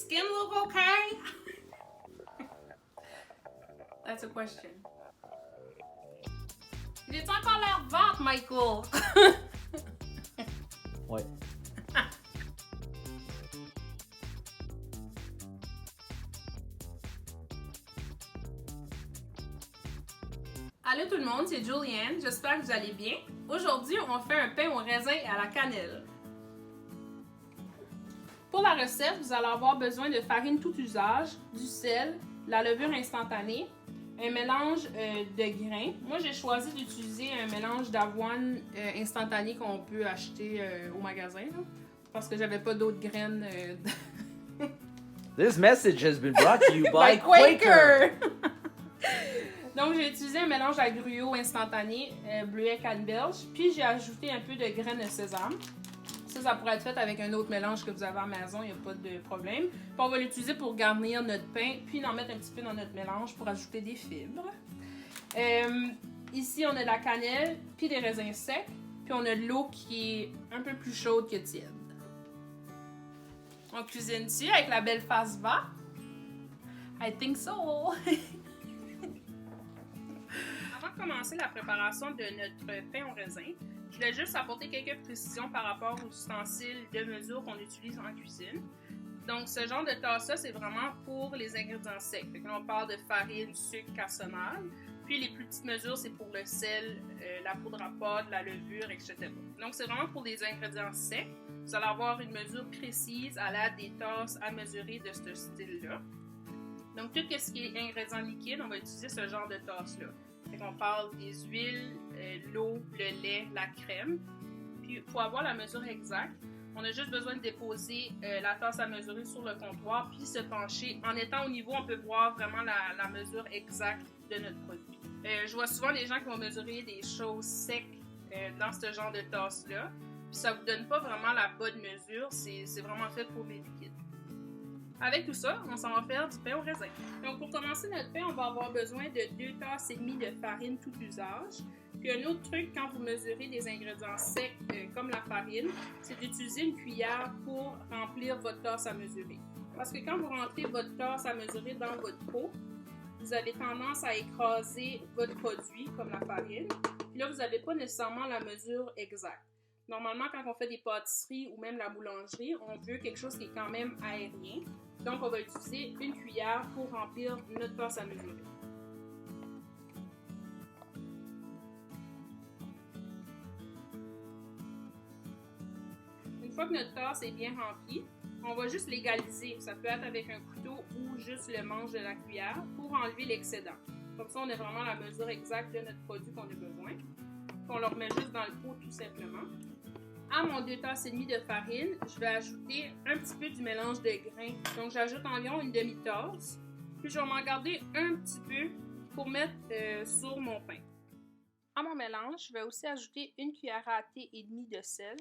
skin look okay? That's a question. J'ai encore l'air verte, Michael? Ouais. Allô tout le monde, c'est Julianne, j'espère que vous allez bien. Aujourd'hui, on fait un pain au raisin et à la cannelle. Pour la recette, vous allez avoir besoin de farine tout usage, du sel, de la levure instantanée, un mélange de grains. Moi, j'ai choisi d'utiliser un mélange d'avoine instantané qu'on peut acheter au magasin, là, parce que j'avais pas d'autres graines. This message has been brought to you by By Quaker. Donc, j'ai utilisé un mélange à gruau instantané, bleuet canneberge, puis j'ai ajouté un peu de graines de sésame. Ça pourrait être fait avec un autre mélange que vous avez à la maison, il n'y a pas de problème. Puis on va l'utiliser pour garnir notre pain, puis en mettre un petit peu dans notre mélange pour ajouter des fibres. Ici, on a de la cannelle, puis des raisins secs, puis on a de l'eau qui est un peu plus chaude que tiède. On cuisine dessus avec la belle face va. I think so! Avant de commencer la préparation de notre pain au raisin, je voulais juste apporter quelques précisions par rapport aux ustensiles de mesure qu'on utilise en cuisine. Donc, ce genre de tasse-là, c'est vraiment pour les ingrédients secs. Fait que là, on parle de farine, sucre, cassonade. Puis, les plus petites mesures, c'est pour le sel, la poudre à pâte, la levure, etc. Donc, c'est vraiment pour les ingrédients secs. Vous allez avoir une mesure précise à l'aide des tasses à mesurer de ce style-là. Donc, tout ce qui est ingrédients liquides, on va utiliser ce genre de tasse-là. On parle des huiles, l'eau, le lait, la crème. Puis, pour avoir la mesure exacte, on a juste besoin de déposer la tasse à mesurer sur le comptoir, puis se pencher. En étant au niveau, on peut voir vraiment la mesure exacte de notre produit. Je vois souvent des gens qui vont mesurer des choses secs dans ce genre de tasse-là. Puis, ça ne vous donne pas vraiment la bonne mesure. C'est vraiment fait pour les liquides. Avec tout ça, on s'en va faire du pain au raisin. Donc, pour commencer notre pain, on va avoir besoin de 2 tasses et demie de farine tout usage. Puis, un autre truc, quand vous mesurez des ingrédients secs comme la farine, c'est d'utiliser une cuillère pour remplir votre tasse à mesurer. Parce que quand vous rentrez votre tasse à mesurer dans votre pot, vous avez tendance à écraser votre produit, comme la farine. Puis là, vous n'avez pas nécessairement la mesure exacte. Normalement, quand on fait des pâtisseries ou même la boulangerie, on veut quelque chose qui est quand même aérien. Donc, on va utiliser une cuillère pour remplir notre tasse à mesurer. Une fois que notre tasse est bien remplie, on va juste l'égaliser. Ça peut être avec un couteau ou juste le manche de la cuillère pour enlever l'excédent. Comme ça, on a vraiment la mesure exacte de notre produit qu'on a besoin. Puis on le remet juste dans le pot tout simplement. À mon 2 tasses et demie de farine, je vais ajouter un petit peu du mélange de grains. Donc, j'ajoute environ une demi-tasse. Puis, je vais m'en garder un petit peu pour mettre sur mon pain. À mon mélange, je vais aussi ajouter une cuillère à thé et demie de sel.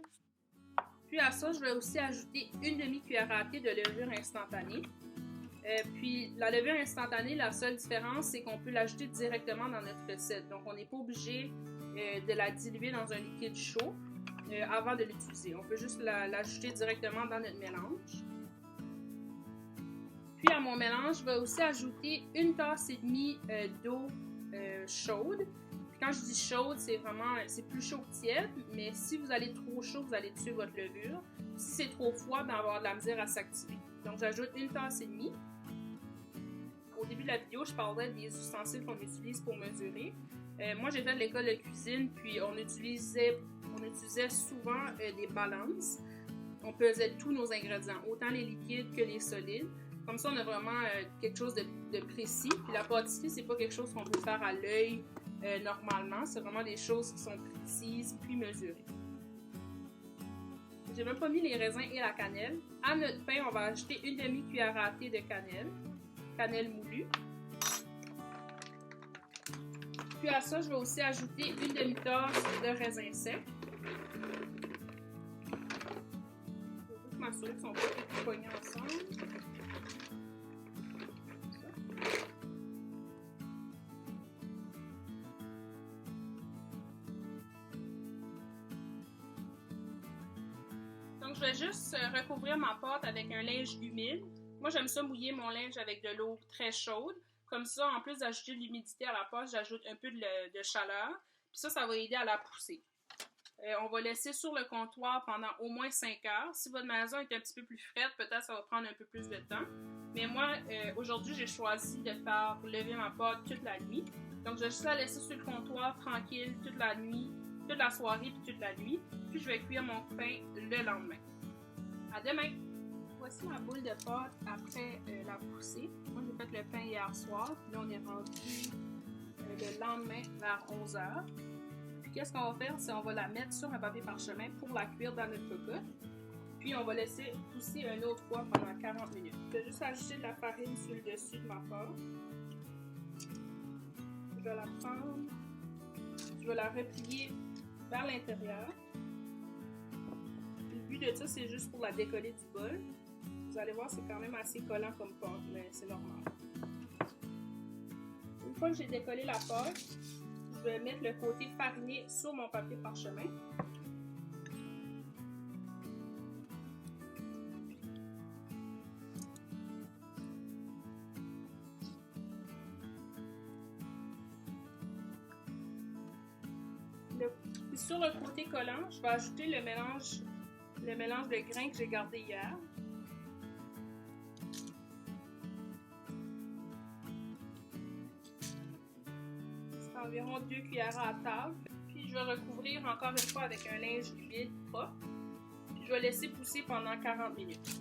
Puis, à ça, je vais aussi ajouter une demi-cuillère à thé de levure instantanée. Puis, la levure instantanée, la seule différence, c'est qu'on peut l'ajouter directement dans notre recette. Donc, on n'est pas obligé de la diluer dans un liquide chaud. Avant de l'utiliser. On peut juste l'ajouter directement dans notre mélange. Puis à mon mélange, je vais aussi ajouter une tasse et demie d'eau chaude. Puis quand je dis chaude, c'est plus chaud que tiède, mais si vous allez trop chaud, vous allez tuer votre levure. Si c'est trop froid, ben, on va avoir de la misère à s'activer. Donc j'ajoute une tasse et demie. Au début de la vidéo, je parlais des ustensiles qu'on utilise pour mesurer. Moi, j'ai fait de l'école de cuisine, puis on utilisait souvent des balances. On pesait tous nos ingrédients, autant les liquides que les solides. Comme ça, on a vraiment quelque chose de précis. Puis la pâtisserie, c'est pas quelque chose qu'on peut faire à l'œil normalement. C'est vraiment des choses qui sont précises puis mesurées. J'ai même pas mis les raisins et la cannelle. À notre pain, on va ajouter une demi-cuillère à thé de cannelle moulue. Puis à ça, je vais aussi ajouter une demi-tasse de raisins secs. Je vais juste m'assurer qu'ils sont pas tous pognés ensemble. Donc, je vais juste recouvrir ma pâte avec un linge humide Moi, j'aime ça mouiller mon linge avec de l'eau très chaude. Comme ça, en plus d'ajouter de l'humidité à la pâte, j'ajoute un peu de chaleur. Puis ça va aider à la pousser. On va laisser sur le comptoir pendant au moins 5 heures. Si votre maison est un petit peu plus frette, peut-être ça va prendre un peu plus de temps. Mais moi, aujourd'hui, j'ai choisi de faire lever ma pâte toute la nuit. Donc, je vais juste la laisser sur le comptoir tranquille toute la nuit, toute la soirée puis toute la nuit. Puis, je vais cuire mon pain le lendemain. À demain! Voici ma boule de pâte après la poussée. Moi, j'ai fait le pain hier soir. Puis là, on est rendu le lendemain vers 11h. Puis, qu'est-ce qu'on va faire? C'est qu'on va la mettre sur un papier parchemin pour la cuire dans notre cocotte. Puis, on va laisser pousser une autre fois pendant 40 minutes. Je vais juste ajouter de la farine sur le dessus de ma pâte. Je vais la prendre. Je vais la replier vers l'intérieur. Le but de ça, c'est juste pour la décoller du bol. Vous allez voir, c'est quand même assez collant comme pâte, mais c'est normal. Une fois que j'ai décollé la pâte, je vais mettre le côté fariné sur mon papier parchemin. Puis sur le côté collant, je vais ajouter le mélange de grains que j'ai gardé hier. C'est environ 2 cuillères à table. Puis je vais recouvrir encore une fois avec un linge humide propre. Puis je vais laisser pousser pendant 40 minutes.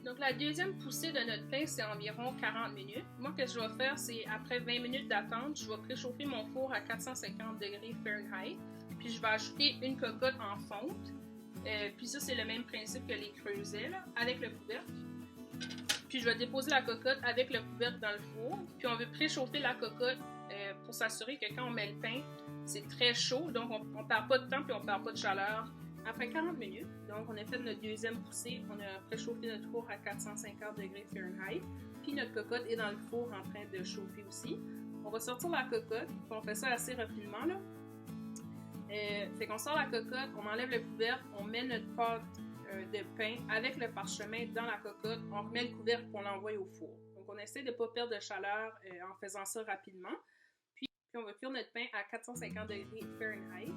Donc la deuxième poussée de notre pain, c'est environ 40 minutes. Moi, ce que je vais faire, c'est après 20 minutes d'attente, je vais préchauffer mon four à 450 degrés Fahrenheit. Puis je vais ajouter une cocotte en fonte. Puis ça, c'est le même principe que les creusets, là, avec le couvercle. Puis je vais déposer la cocotte avec le couvercle dans le four. Puis on veut préchauffer la cocotte pour s'assurer que quand on met le pain, c'est très chaud. Donc on ne perd pas de temps puis on ne perd pas de chaleur. Après 40 minutes, donc on a fait notre deuxième poussée. On a préchauffé notre four à 450 degrés Fahrenheit. Puis notre cocotte est dans le four en train de chauffer aussi. On va sortir la cocotte. Puis on fait ça assez rapidement, là. Fait qu'on sort la cocotte, on enlève le couvercle, on met notre pâte de pain avec le parchemin dans la cocotte, on remet le couvercle et on l'envoie au four. Donc on essaie de ne pas perdre de chaleur en faisant ça rapidement. Puis on va cuire notre pain à 450 degrés Fahrenheit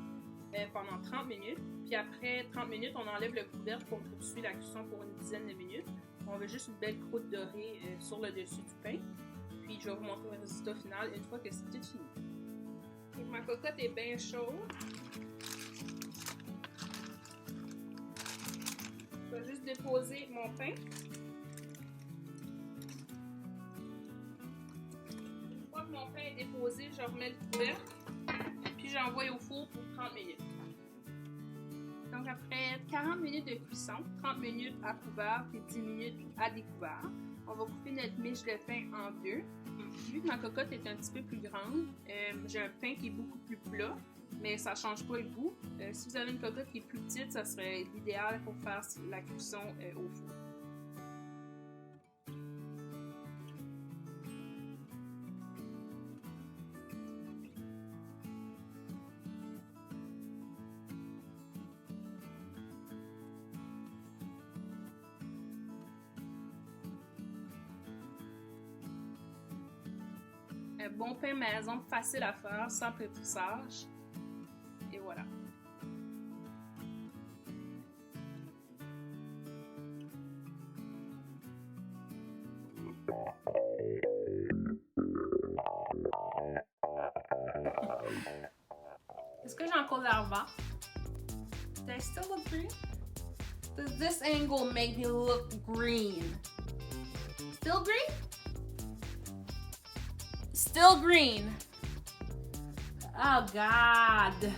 pendant 30 minutes. Puis après 30 minutes, on enlève le couvercle pour poursuivre la cuisson pour une dizaine de minutes. On veut juste une belle croûte dorée sur le dessus du pain. Puis je vais vous montrer le résultat final une fois que c'est tout fini. Donc, ma cocotte est bien chaude. Je vais juste déposer mon pain. Une fois que mon pain est déposé, je remets le couvercle. Puis j'envoie au four pour 30 minutes. Donc après 40 minutes de cuisson, 30 minutes à couvert et 10 minutes à découvert, on va couper notre miche de pain en deux. Vu que ma cocotte est un petit peu plus grande, j'ai un pain qui est beaucoup plus plat, mais ça ne change pas le goût. Si vous avez une cocotte qui est plus petite, ça serait l'idéal pour faire la cuisson au four. Un bon pain maison, facile à faire, sans pétrissage. Et voilà. Est-ce que j'ai encore l'air vert? Do I still look green? Does this angle make me look green? Still green? Still green. Oh God.